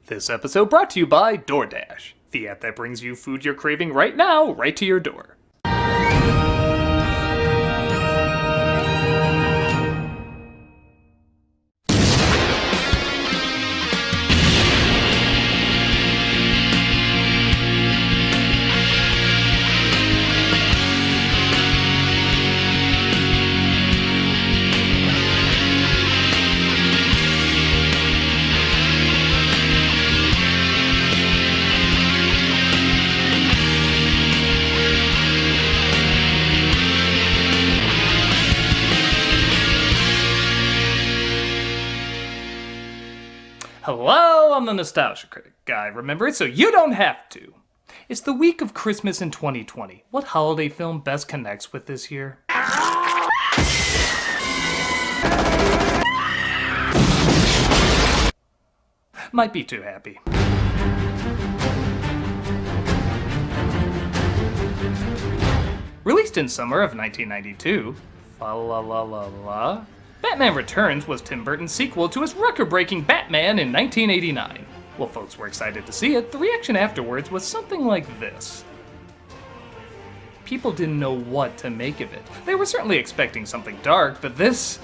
This episode brought to you by DoorDash, the app that brings you food you're craving right now, right to your door. Hello, I'm the Nostalgia Critic guy, remember it so you don't have to. It's the week of Christmas in 2020. What holiday film best connects with this year? Might be too happy. Released in summer of 1992, Batman Returns was Tim Burton's sequel to his record-breaking Batman in 1989. While folks were excited to see it, the reaction afterwards was something like this. People didn't know what to make of it. They were certainly expecting something dark, but this...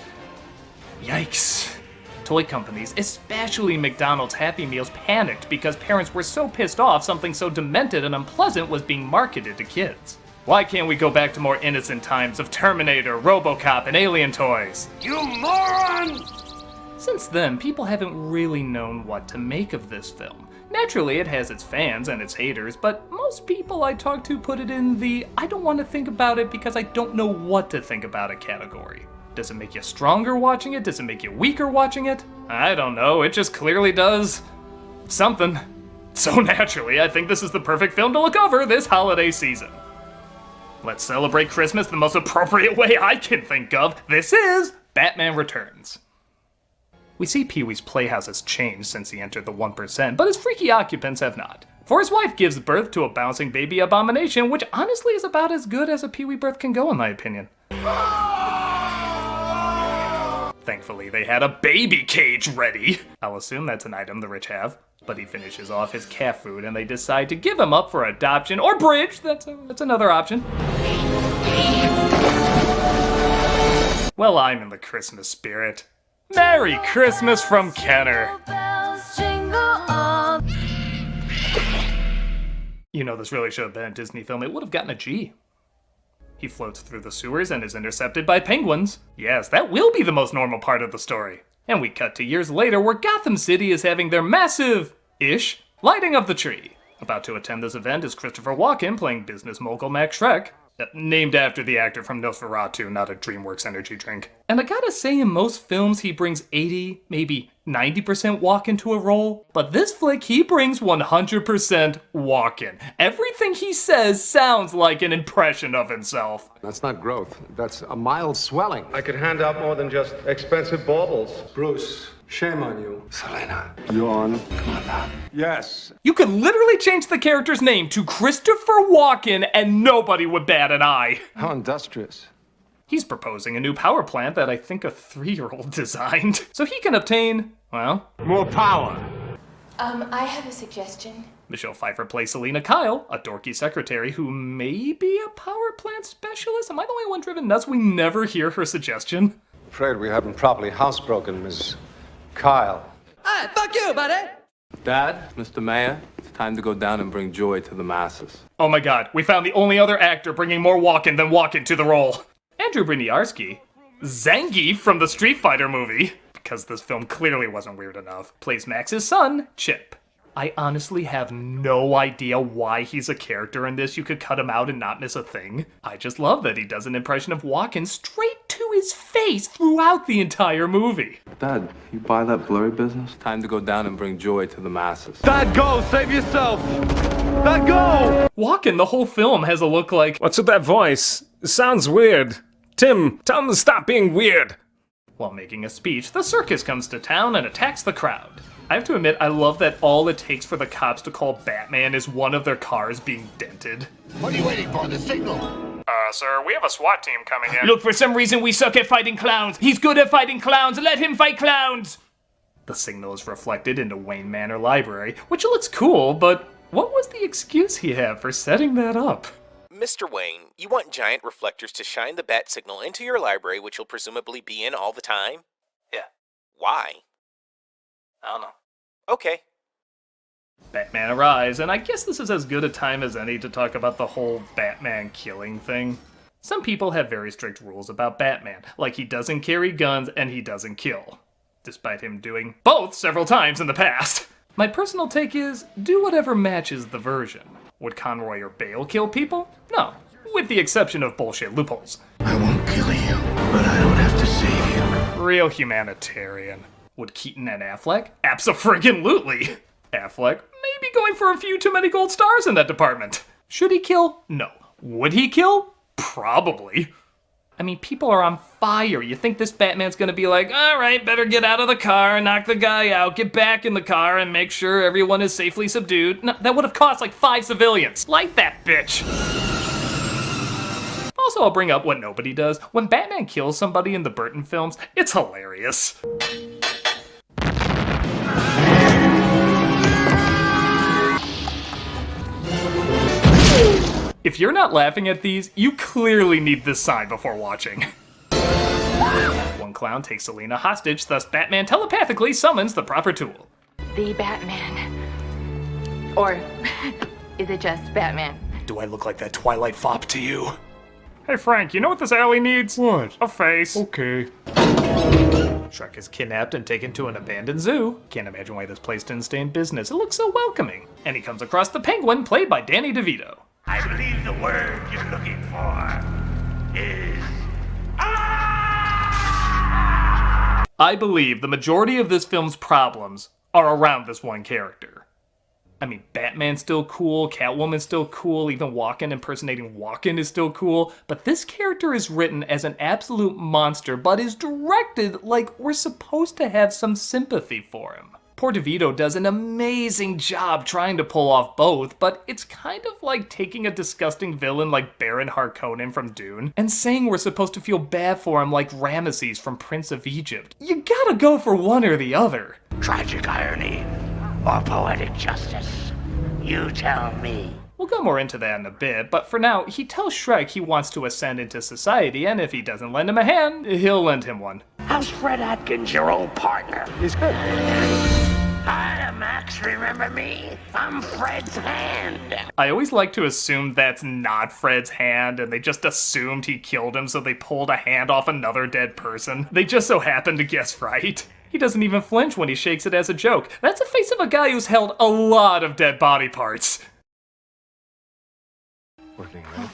yikes. Toy companies, especially McDonald's Happy Meals, panicked because parents were so pissed off something so demented and unpleasant was being marketed to kids. Why can't we go back to more innocent times of Terminator, RoboCop, and Alien toys? You moron! Since then, people haven't really known what to make of this film. Naturally, it has its fans and its haters, but most people I talk to put it in the I don't want to think about it because I don't know what to think about it category. Does it make you stronger watching it? Does it make you weaker watching it? I don't know, it just clearly does something. So naturally, I think this is the perfect film to look over this holiday season. Let's celebrate Christmas the most appropriate way I can think of. This is Batman Returns. We see Pee-wee's playhouse has changed since he entered the 1%, but his freaky occupants have not. For his wife gives birth to a bouncing baby abomination, which honestly is about as good as a Pee-wee birth can go in my opinion. Thankfully, they had a baby cage ready. I'll assume that's an item the rich have. But he finishes off his cat food and they decide to give him up for adoption or bridge. That's another option. Well, I'm in the Christmas spirit. Merry Christmas from Kenner. You know, this really should have been a Disney film. It would have gotten a G. He floats through the sewers and is intercepted by penguins. Yes, that will be the most normal part of the story. And we cut to years later where Gotham City is having their massive-ish lighting of the tree. About to attend this event is Christopher Walken playing business mogul Max Schreck. Named after the actor from Nosferatu, not a DreamWorks energy drink. And I gotta say, in most films he brings 80, maybe 90% Walken to a role. But this flick, he brings 100% Walken. Everything he says sounds like an impression of himself. That's not growth. That's a mild swelling. I could hand out more than just expensive baubles. Bruce, shame on you. Selena. Yawn. Come on now. Yes. You could literally change the character's name to Christopher Walken and nobody would bat an eye. How industrious. He's proposing a new power plant that I think a 3-year-old designed. So he can obtain, well... more power. I have a suggestion. Michelle Pfeiffer plays Selena Kyle, a dorky secretary who may be a power plant specialist. Am I the only one driven nuts? We never hear her suggestion. Afraid we haven't properly housebroken Ms. Kyle. Hey, fuck you, buddy! Dad, Mr. Mayor, it's time to go down and bring joy to the masses. Oh my god, we found the only other actor bringing more Walken than Walken to the role. Andrew Briniarski, Zangief from the Street Fighter movie, because this film clearly wasn't weird enough, plays Max's son, Chip. I honestly have no idea why he's a character in this. You could cut him out and not miss a thing. I just love that he does an impression of Walken straight to his face throughout the entire movie. Dad, you buy that blurry business? Time to go down and bring joy to the masses. Dad, go! Save yourself! Dad, go! Walken, the whole film, has a look like... What's with that voice? It sounds weird. Tim, tell him to stop being weird. While making a speech, the circus comes to town and attacks the crowd. I have to admit, I love that all it takes for the cops to call Batman is one of their cars being dented. What are you waiting for? The signal? Sir, we have a SWAT team coming in. Look, for some reason we suck at fighting clowns. He's good at fighting clowns. Let him fight clowns. The signal is reflected into Wayne Manor Library, which looks cool, but what was the excuse he had for setting that up? Mr. Wayne, you want giant reflectors to shine the bat signal into your library, which you'll presumably be in all the time? Yeah. Why? I don't know. Okay. Batman arrives, and I guess this is as good a time as any to talk about the whole Batman killing thing. Some people have very strict rules about Batman, like he doesn't carry guns and he doesn't kill, despite him doing both several times in the past. My personal take is, do whatever matches the version. Would Conroy or Bale kill people? No, with the exception of bullshit loopholes. I won't kill you, but I don't have to save you. Real humanitarian. Would Keaton and Affleck? Abso-friggin-lutely. Affleck, maybe going for a few too many gold stars in that department. Should he kill? No. Would he kill? Probably. I mean, people are on fire. You think this Batman's gonna be like, all right, better get out of the car, knock the guy out, get back in the car, and make sure everyone is safely subdued? No, that would have cost like 5 civilians. Light that bitch. Also, I'll bring up what nobody does. When Batman kills somebody in the Burton films, it's hilarious. If you're not laughing at these, you clearly need this sign before watching. One clown takes Selina hostage, thus Batman telepathically summons the proper tool. The Batman. Or is it just Batman? Do I look like that Twilight fop to you? Hey Frank, you know what this alley needs? What? A face. Okay. Shrek is kidnapped and taken to an abandoned zoo. Can't imagine why this place didn't stay in business. It looks so welcoming. And he comes across the Penguin, played by Danny DeVito. I believe the word you're looking for is... I believe the majority of this film's problems are around this one character. I mean, Batman's still cool, Catwoman's still cool, even Walken impersonating Walken is still cool, but this character is written as an absolute monster, but is directed like we're supposed to have some sympathy for him. Poor DeVito does an amazing job trying to pull off both, but it's kind of like taking a disgusting villain like Baron Harkonnen from Dune and saying we're supposed to feel bad for him like Ramesses from Prince of Egypt. You gotta go for one or the other. Tragic irony or poetic justice? You tell me. We'll go more into that in a bit, but for now, he tells Shrek he wants to ascend into society, and if he doesn't lend him a hand, he'll lend him one. How's Fred Atkins, your old partner? He's good. Hi, Max, remember me? I'm Fred's hand. I always like to assume that's not Fred's hand, and they just assumed he killed him, so they pulled a hand off another dead person. They just so happened to guess right. He doesn't even flinch when he shakes it as a joke. That's the face of a guy who's held a lot of dead body parts. Working right.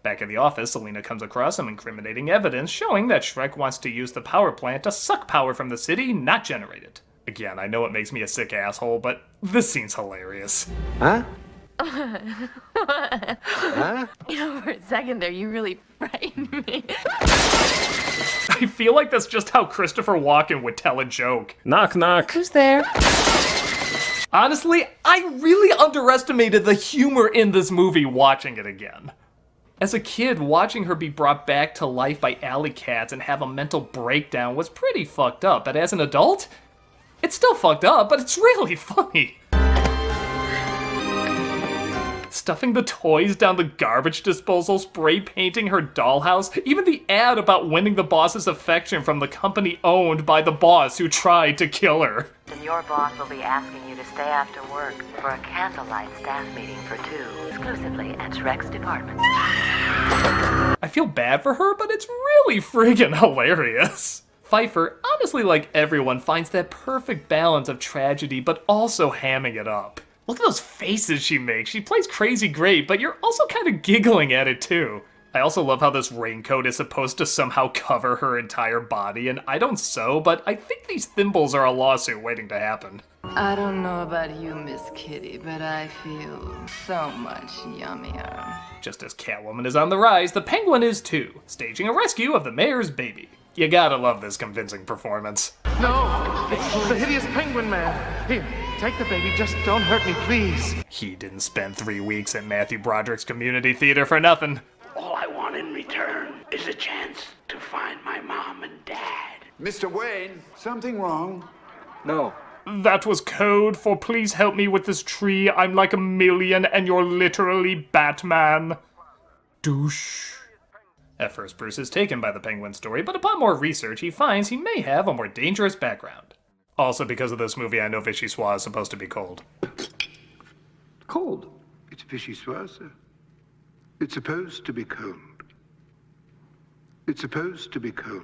Back at the office, Selina comes across some incriminating evidence showing that Shrek wants to use the power plant to suck power from the city, not generate it. Again, I know it makes me a sick asshole, but this scene's hilarious. Huh? You know, for a second there, you really frightened me. I feel like that's just how Christopher Walken would tell a joke. Knock, knock. Who's there? Honestly, I really underestimated the humor in this movie watching it again. As a kid, watching her be brought back to life by alley cats and have a mental breakdown was pretty fucked up, but as an adult, it's still fucked up, but it's really funny. Stuffing the toys down the garbage disposal, spray painting her dollhouse, even the ad about winning the boss's affection from the company owned by the boss who tried to kill her. And your boss will be asking you to stay after work for a candlelight staff meeting for 2, exclusively at Shrek's department. I feel bad for her, but it's really friggin' hilarious. Pfeiffer, honestly like everyone, finds that perfect balance of tragedy, but also hamming it up. Look at those faces she makes. She plays crazy great, but you're also kind of giggling at it too. I also love how this raincoat is supposed to somehow cover her entire body, and I don't sew, but I think these thimbles are a lawsuit waiting to happen. I don't know about you, Miss Kitty, but I feel so much yummier. Just as Catwoman is on the rise, the Penguin is too, staging a rescue of the mayor's baby. You gotta love this convincing performance. No! It's the hideous penguin man! Here, take the baby, just don't hurt me, please. He didn't spend 3 weeks at Matthew Broderick's community theater for nothing. All I want in return is a chance to find my mom and dad. Mr. Wayne, something wrong? No. That was code for please help me with this tree. I'm like a million and you're literally Batman. Douche. At first, Bruce is taken by the Penguin story, but upon more research, he finds he may have a more dangerous background. Also, because of this movie, I know Vichyssoise is supposed to be cold. Cold? It's Vichyssoise, sir. It's supposed to be cold. It's supposed to be cold.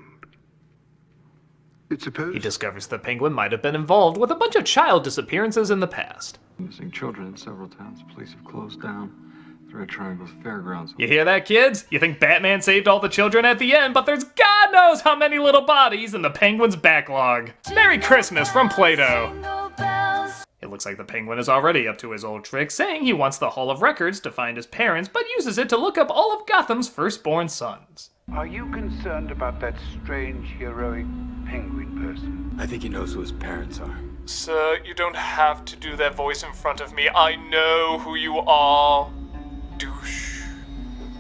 It's supposed... He discovers the Penguin might have been involved with a bunch of child disappearances in the past. Missing children in several towns. Police have closed down. Red Triangle's fairgrounds. You hear that, kids? You think Batman saved all the children at the end, but there's God knows how many little bodies in the Penguin's backlog. Merry Christmas from Play-Doh. It looks like the Penguin is already up to his old trick, saying he wants the Hall of Records to find his parents, but uses it to look up all of Gotham's firstborn sons. Are you concerned about that strange, heroic penguin person? I think he knows who his parents are. Sir, you don't have to do that voice in front of me. I know who you are. Douche.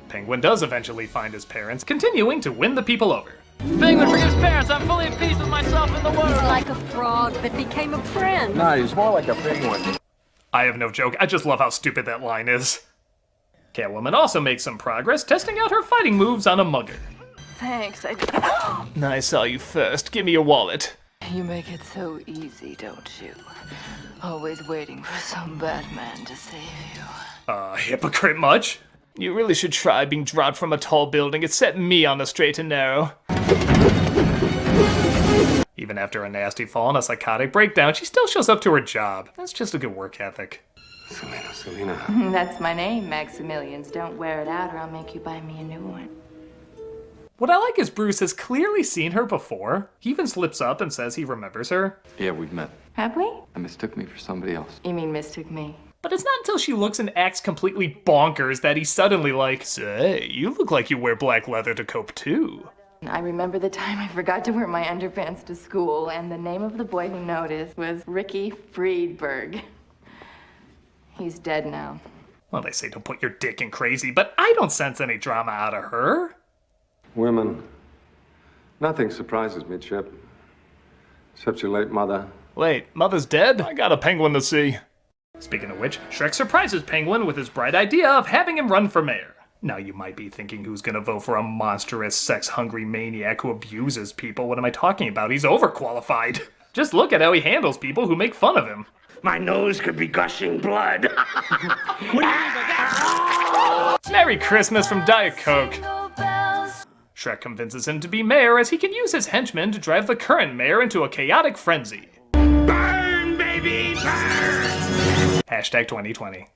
Penguin does eventually find his parents, continuing to win the people over. Penguin forgives parents. I'm fully at peace with myself and the world. He's like a frog that became a friend. Nah, he's more like a penguin. I have no joke. I just love how stupid that line is. Catwoman also makes some progress, testing out her fighting moves on a mugger. Thanks, I saw you first. Give me your wallet. You make it so easy, don't you? Always waiting for some Batman to save you. Hypocrite much? You really should try being dropped from a tall building. It set me on the straight and narrow. Even after a nasty fall and a psychotic breakdown, she still shows up to her job. That's just a good work ethic. Selena. That's my name, Maximilians. Don't wear it out or I'll make you buy me a new one. What I like is Bruce has clearly seen her before. He even slips up and says he remembers her. Yeah, we've met. Have we? I mistook me for somebody else. You mean mistook me? But it's not until she looks and acts completely bonkers that he's suddenly like, say, you look like you wear black leather to cope too. I remember the time I forgot to wear my underpants to school, and the name of the boy who noticed was Ricky Friedberg. He's dead now. Well, they say don't put your dick in crazy, but I don't sense any drama out of her. Women. Nothing surprises me, Chip. Except your late mother. Wait, Mother's dead? I got a penguin to see. Speaking of which, Shrek surprises Penguin with his bright idea of having him run for mayor. Now you might be thinking who's gonna vote for a monstrous, sex-hungry maniac who abuses people. What am I talking about? He's overqualified. Just look at how he handles people who make fun of him. My nose could be gushing blood. Merry Christmas from Diet Coke. Shrek convinces him to be mayor as he can use his henchmen to drive the current mayor into a chaotic frenzy. Burn, baby, burn! Hashtag 2020.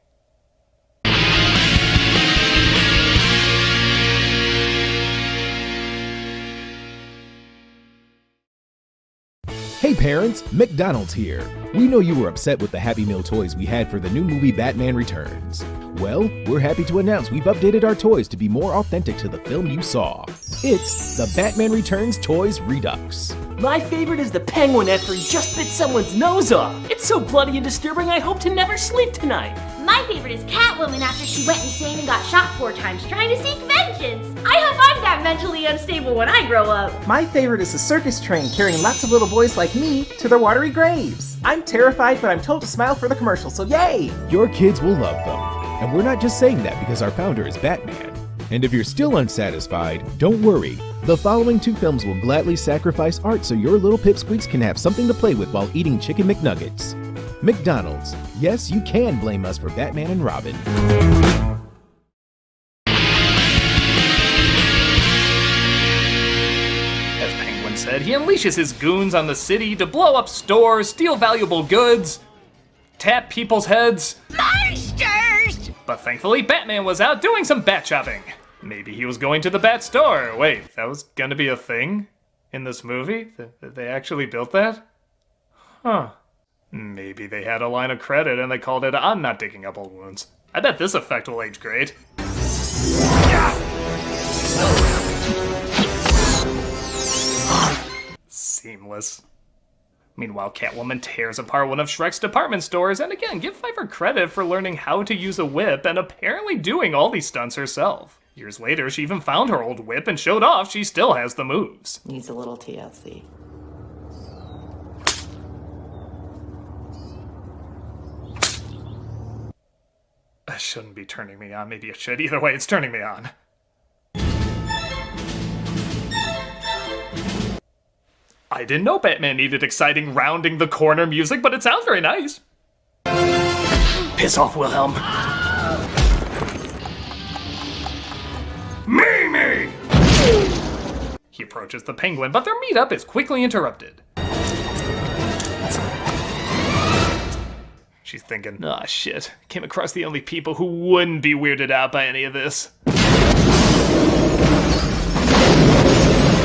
Hey parents, McDonald's here. We know you were upset with the Happy Meal toys we had for the new movie Batman Returns. Well, we're happy to announce we've updated our toys to be more authentic to the film you saw. It's the Batman Returns Toys Redux. My favorite is the penguin after he just bit someone's nose off. It's so bloody and disturbing I hope to never sleep tonight. My favorite is Catwoman after she went insane and got shot 4 times trying to seek vengeance. I hope I'm that mentally unstable when I grow up. My favorite is the circus train carrying lots of little boys like me to their watery graves. I'm terrified, but I'm told to smile for the commercial, so yay! Your kids will love them. And we're not just saying that because our founder is Batman. And if you're still unsatisfied, don't worry. The following 2 films will gladly sacrifice art so your little pipsqueaks can have something to play with while eating Chicken McNuggets. McDonald's. Yes, you can blame us for Batman and Robin. As Penguin said, he unleashes his goons on the city to blow up stores, steal valuable goods, tap people's heads. Monsters! But thankfully, Batman was out doing some bat shopping. Maybe he was going to the Bat store. Wait, that was gonna be a thing in this movie? They actually built that? Huh. Maybe they had a line of credit and they called it I'm not digging up old wounds. I bet this effect will age great. Seamless. Meanwhile, Catwoman tears apart one of Shrek's department stores, and again, give Pfeiffer credit for learning how to use a whip and apparently doing all these stunts herself. Years later, she even found her old whip and showed off she still has the moves. Needs a little TLC. That shouldn't be turning me on. Maybe it should. Either way, it's turning me on. I didn't know Batman needed exciting rounding the corner music, but it sounds very nice. Piss off, Wilhelm. Mimi! He approaches the Penguin, but their meetup is quickly interrupted. She's thinking, "Aw, shit. Came across the only people who wouldn't be weirded out by any of this."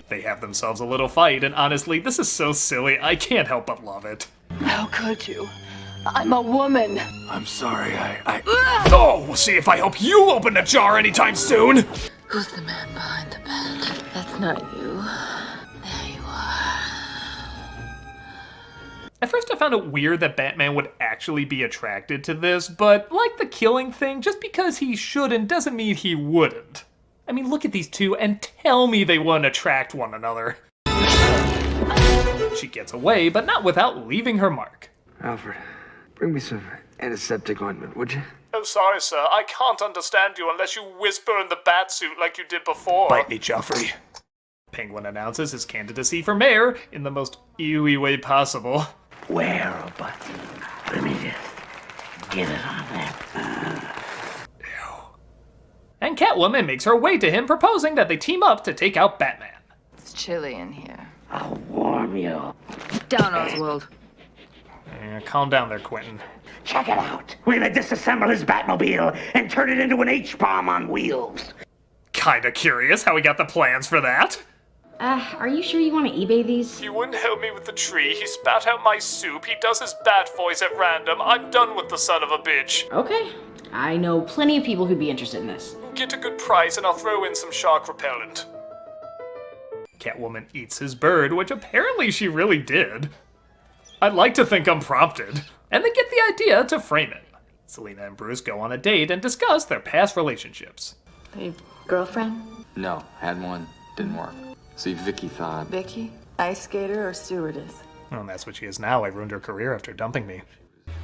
They have themselves a little fight, and honestly, this is so silly, I can't help but love it. How could you? I'm a woman. I'm sorry, Oh, we'll see if I help you open the jar anytime soon! Who's the man behind the bed? That's not you. There you are. At first I found it weird that Batman would actually be attracted to this, but like the killing thing, just because he shouldn't doesn't mean he wouldn't. I mean, look at these two and tell me they wouldn't attract one another. She gets away, but not without leaving her mark. Alfred, bring me some antiseptic ointment, would you? Oh, sorry, sir. I can't understand you unless you whisper in the bat suit like you did before. Bite me, Joffrey. Penguin announces his candidacy for mayor in the most ewy way possible. Where a button? Let me just get it on there. And Catwoman makes her way to him, proposing that they team up to take out Batman. It's chilly in here. I'll warm you. Down, Oswald. Calm down there, Quentin. Check it out. We're gonna disassemble his Batmobile and turn it into an H-bomb on wheels. Kinda curious how he got the plans for that. Are you sure you want to eBay these? He wouldn't help me with the tree. He spat out my soup. He does his bat voice at random. I'm done with the son of a bitch. Okay. I know plenty of people who'd be interested in this. Get a good price and I'll throw in some shark repellent. Catwoman eats his bird, which apparently she really did. I'd like to think unprompted. And they get the idea to frame it. Selina and Bruce go on a date and discuss their past relationships. Hey, girlfriend? No, had one, didn't work. See, Vicky thought... Vicky? Ice skater or stewardess? Well, that's what she is now. I ruined her career after dumping me.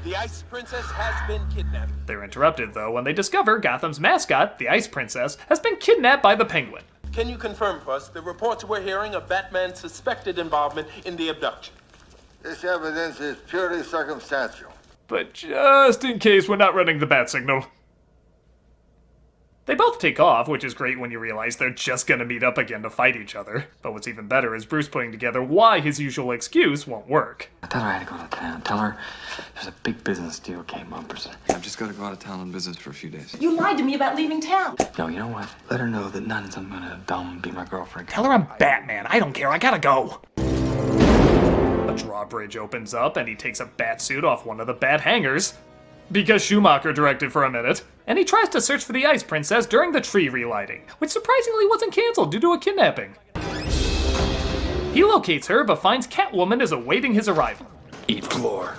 The Ice Princess has been kidnapped. They're interrupted, though, when they discover Gotham's mascot, the Ice Princess, has been kidnapped by the Penguin. Can you confirm for us the reports we're hearing of Batman's suspected involvement in the abduction? This evidence is purely circumstantial. But just in case, we're not running the bat signal. They both take off, which is great when you realize they're just gonna meet up again to fight each other. But what's even better is Bruce putting together why his usual excuse won't work. I thought I had to go to town. Tell her there's a big business deal came up or something. I've just got to go out of town on business for a few days. You lied to me about leaving town. No, you know what? Let her know that none I'm gonna dumb be my girlfriend. Tell her I'm Batman. I don't care. I gotta go. A drawbridge opens up and he takes a bat suit off one of the bat hangers. Because Schumacher directed for a minute. And he tries to search for the Ice Princess during the tree relighting, which surprisingly wasn't canceled due to a kidnapping. He locates her, but finds Catwoman is awaiting his arrival. Eat floor.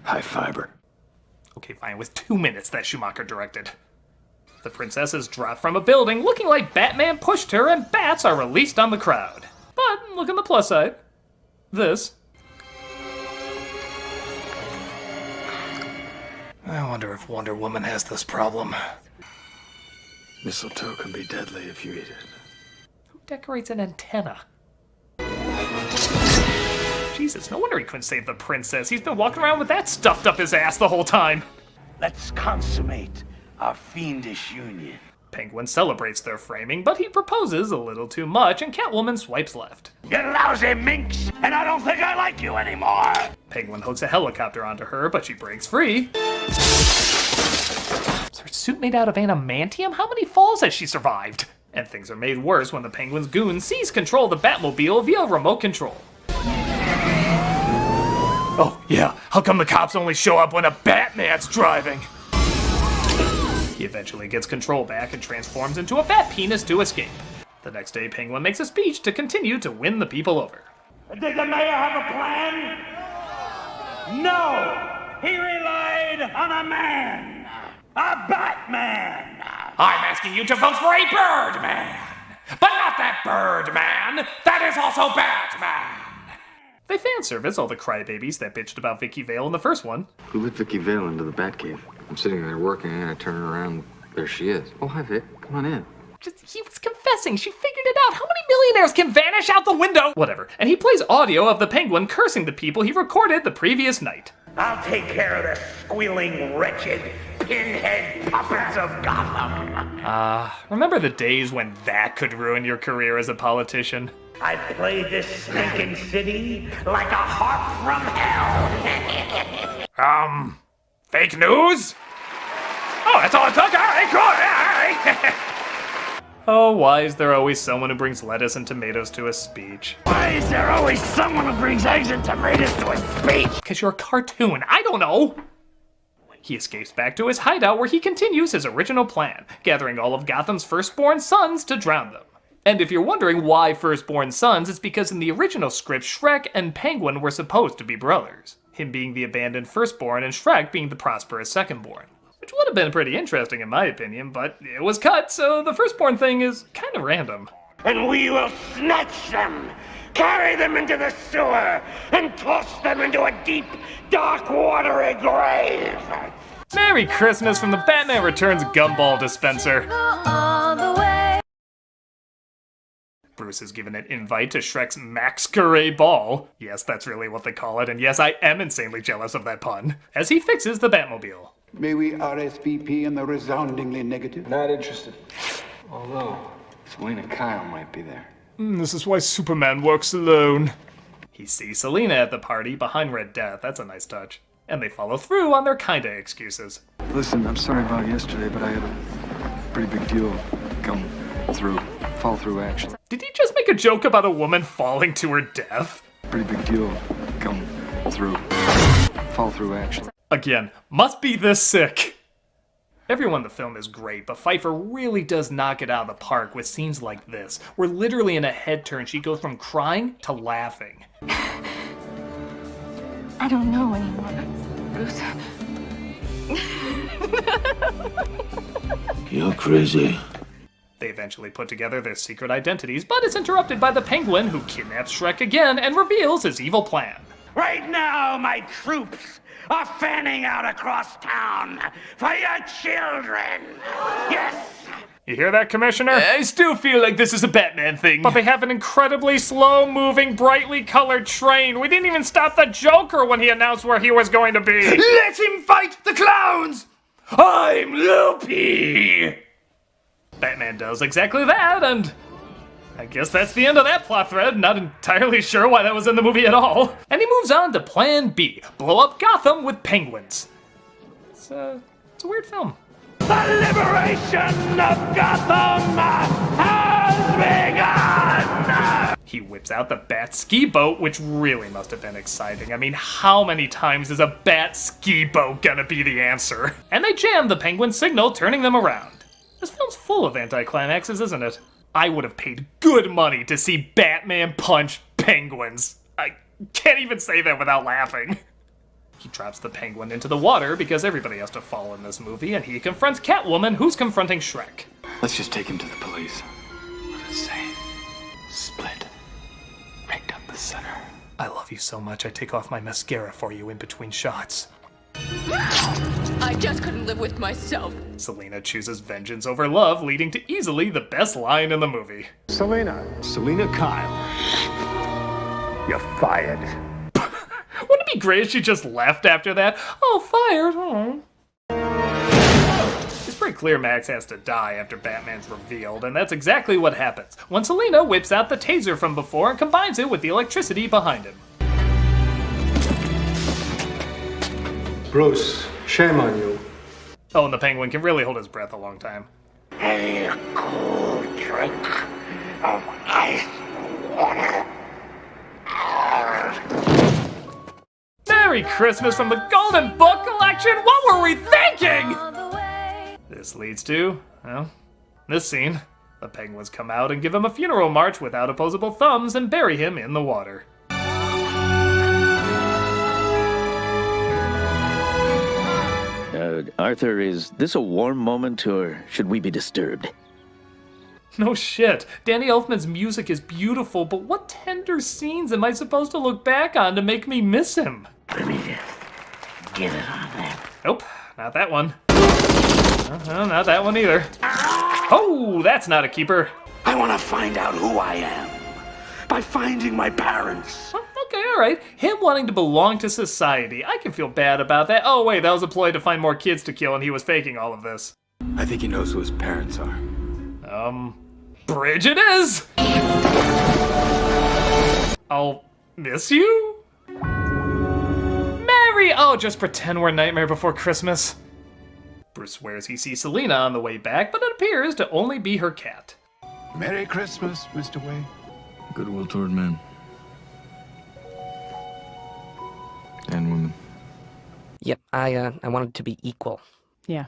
High fiber. Okay, fine, it was 2 minutes that Schumacher directed. The princess is dropped from a building looking like Batman pushed her and bats are released on the crowd. But look on the plus side. This. I wonder if Wonder Woman has this problem. Mistletoe can be deadly if you eat it. Who decorates an antenna? Jesus, no wonder he couldn't save the princess. He's been walking around with that stuffed up his ass the whole time. Let's consummate our fiendish union. Penguin celebrates their framing, but he proposes a little too much, and Catwoman swipes left. You lousy minx, and I don't think I like you anymore. Penguin hooks a helicopter onto her, but she breaks free. Is her suit made out of adamantium? How many falls has she survived? And things are made worse when the Penguin's goon seize control of the Batmobile via remote control. Oh, yeah, how come the cops only show up when a Batman's driving? He eventually gets control back and transforms into a bat penis to escape. The next day, Penguin makes a speech to continue to win the people over. Did the mayor have a plan? No! He relied on a man! A Batman! I'm asking you to vote for a Birdman! But not that Birdman! That is also Batman! They fan service all the crybabies that bitched about Vicky Vale in the first one. Who let Vicky Vale into the Batcave? I'm sitting there working, and I turn around, there she is. Oh, hi, Vic. Come on in. He was confessing. She figured it out. How many millionaires can vanish out the window? Whatever. And he plays audio of the Penguin cursing the people he recorded the previous night. I'll take care of the squealing, wretched, pinhead puppets of Gotham. Remember the days when that could ruin your career as a politician? I played this stinking city like a harp from hell. Fake news? Oh, that's all it took? All right, cool. All right. Oh, why is there always someone who brings lettuce and tomatoes to a speech? Why is there always someone who brings eggs and tomatoes to a speech? Because you're a cartoon. I don't know. He escapes back to his hideout where he continues his original plan, gathering all of Gotham's firstborn sons to drown them. And if you're wondering why firstborn sons, it's because in the original script, Shrek and Penguin were supposed to be brothers. Him being the abandoned firstborn and Shrek being the prosperous secondborn. Which would have been pretty interesting in my opinion, but it was cut, so the firstborn thing is kind of random. And we will snatch them, carry them into the sewer, and toss them into a deep, dark, watery grave. Merry Christmas from the Batman Returns gumball dispenser. Bruce is given an invite to Shrek's Masquerade Ball. Yes, that's really what they call it, and yes, I am insanely jealous of that pun. As he fixes the Batmobile. May we RSVP in the resoundingly negative? Not interested. Although, Selena Kyle might be there. This is why Superman works alone. He sees Selena at the party behind Red Death. That's a nice touch. And they follow through on their kinda excuses. Listen, I'm sorry about yesterday, but I had a pretty big deal come through. Fall through action. Did he just make a joke about a woman falling to her death? Pretty big deal come through. Fall through action. Again, must be this sick. Everyone in the film is great, but Pfeiffer really does knock it out of the park with scenes like this, where literally in a head turn she goes from crying to laughing. I don't know anymore, Bruce. You're crazy. They eventually put together their secret identities, but it's interrupted by the Penguin, who kidnaps Shrek again and reveals his evil plan. Right now, my troops are fanning out across town for your children. Yes! You hear that, Commissioner? I still feel like this is a Batman thing. But they have an incredibly slow-moving, brightly colored train. We didn't even stop the Joker when he announced where he was going to be. Let him fight the clowns! I'm Loopy! Batman does exactly that, and I guess that's the end of that plot thread. Not entirely sure why that was in the movie at all. And he moves on to Plan B, blow up Gotham with penguins. It's a weird film. The liberation of Gotham has begun! He whips out the Bat ski boat, which really must have been exciting. I mean, how many times is a Bat ski boat gonna be the answer? And they jam the Penguin signal, turning them around. This film's full of anticlimaxes, isn't it? I would have paid good money to see Batman punch penguins. I can't even say that without laughing. He drops the Penguin into the water because everybody has to fall in this movie, and he confronts Catwoman, who's confronting Shrek. Let's just take him to the police. What does it say? Split. Right down the center. I love you so much, I take off my mascara for you in between shots. I just couldn't live with myself. Selena chooses vengeance over love, leading to easily the best line in the movie. Selena Kyle. You're fired. Wouldn't it be great if she just left after that? Oh, fired. Oh. It's pretty clear Max has to die after Batman's revealed, and that's exactly what happens when Selena whips out the taser from before and combines it with the electricity behind him. Bruce, shame on you. Oh, and the Penguin can really hold his breath a long time. A cool drink of ice water. Merry Christmas from the Golden Book Collection! What were we thinking? This leads to, well, this scene. The Penguins come out and give him a funeral march without opposable thumbs and bury him in the water. Arthur, is this a warm moment, or should we be disturbed? No shit. Danny Elfman's music is beautiful, but what tender scenes am I supposed to look back on to make me miss him? Let me just get it on there. Nope, not that one. Not that one either. Oh, that's not a keeper. I want to find out who I am by finding my parents. Okay, alright. Him wanting to belong to society. I can feel bad about that. Oh wait, that was a ploy to find more kids to kill and he was faking all of this. I think he knows who his parents are. Bridge it is! I'll miss you? Mary! Oh, just pretend we're Nightmare Before Christmas. Bruce swears he sees Selena on the way back, but it appears to only be her cat. Merry Christmas, Mr. Wayne. Goodwill toward men. And women. Yep, I wanted to be equal. Yeah.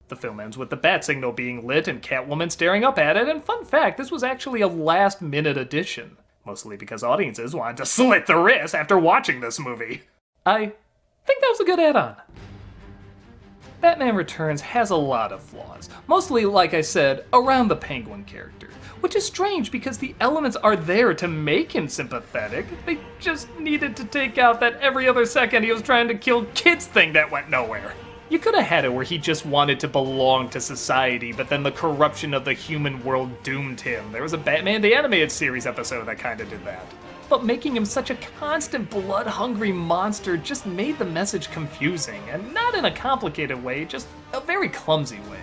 The film ends with the bat signal being lit and Catwoman staring up at it, and fun fact, this was actually a last-minute addition. Mostly because audiences wanted to slit the wrist after watching this movie. I think that was a good add-on. Batman Returns has a lot of flaws, mostly, like I said, around the Penguin character, which is strange because the elements are there to make him sympathetic. They just needed to take out that every other second he was trying to kill kids thing that went nowhere. You could have had it where he just wanted to belong to society, but then the corruption of the human world doomed him. There was a Batman the Animated Series episode that kinda did that. But making him such a constant blood-hungry monster just made the message confusing, and not in a complicated way, just a very clumsy way.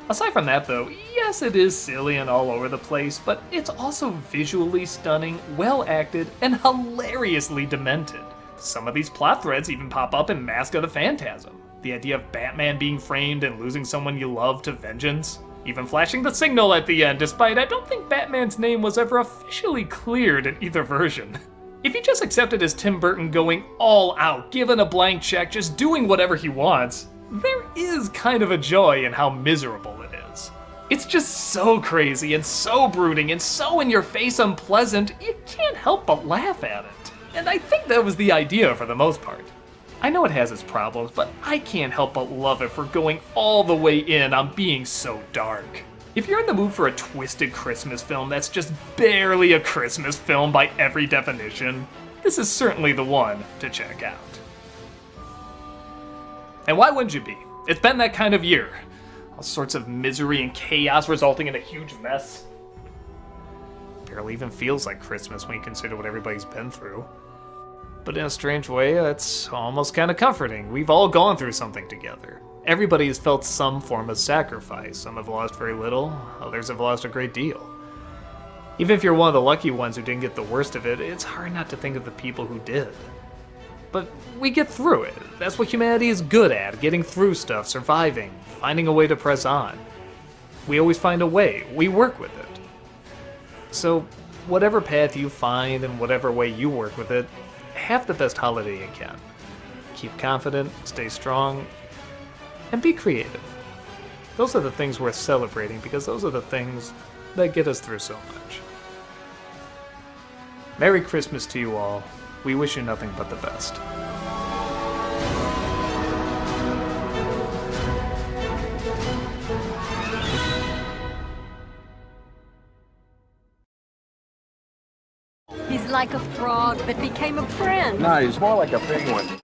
Aside from that though, yes it is silly and all over the place, but it's also visually stunning, well acted, and hilariously demented. Some of these plot threads even pop up in Mask of the Phantasm. The idea of Batman being framed and losing someone you love to vengeance. Even flashing the signal at the end, despite I don't think Batman's name was ever officially cleared in either version. If he just accepted as Tim Burton going all out, given a blank check, just doing whatever he wants, there is kind of a joy in how miserable it is. It's just so crazy and so brooding and so in-your-face unpleasant, you can't help but laugh at it. And I think that was the idea for the most part. I know it has its problems, but I can't help but love it for going all the way in on being so dark. If you're in the mood for a twisted Christmas film that's just barely a Christmas film by every definition, this is certainly the one to check out. And why wouldn't you be? It's been that kind of year. All sorts of misery and chaos resulting in a huge mess. Barely even feels like Christmas when you consider what everybody's been through. But in a strange way, that's almost kind of comforting. We've all gone through something together. Everybody has felt some form of sacrifice. Some have lost very little, others have lost a great deal. Even if you're one of the lucky ones who didn't get the worst of it, it's hard not to think of the people who did. But we get through it. That's what humanity is good at, getting through stuff, surviving, finding a way to press on. We always find a way. We work with it. So, whatever path you find and whatever way you work with it, have the best holiday you can. Keep confident, stay strong, and be creative. Those are the things worth celebrating because those are the things that get us through so much. Merry Christmas to you all. We wish you nothing but the best. He's like a frog that became a friend. No, he's more like a penguin.